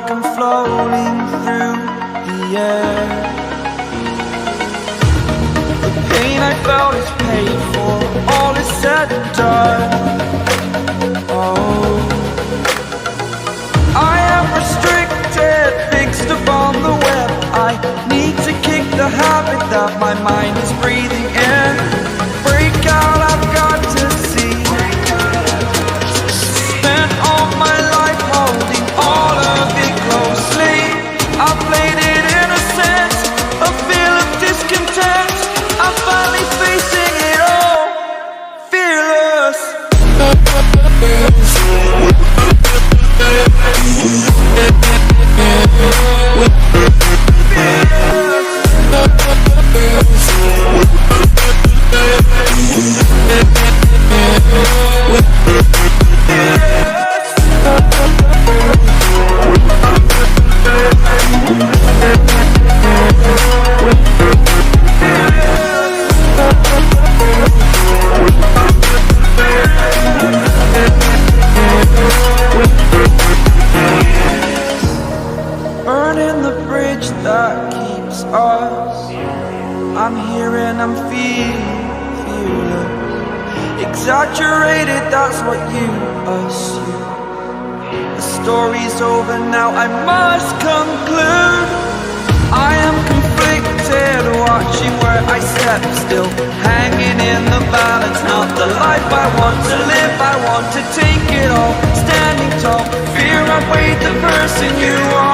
like I'm floating through the air. The pain I felt is paid for, all is said and done. Oh, I am restricted, fixed upon the web. I need to kick the habit that my mind is breathing in. Break out, I've got to see. Spent all my life holding all of it closely. I played it innocent, a feel of discontent. I'm finally facing it all, fearless. Burning the bridge that keeps us. I'm here and I'm fearless. Exaggerated, that's what you assume. The story's over now, I must conclude. I am conflicted, watching where I step still, hanging in the balance. Not the life I want to live, I want to take it all. Standing tall, fear I weighed the person you are.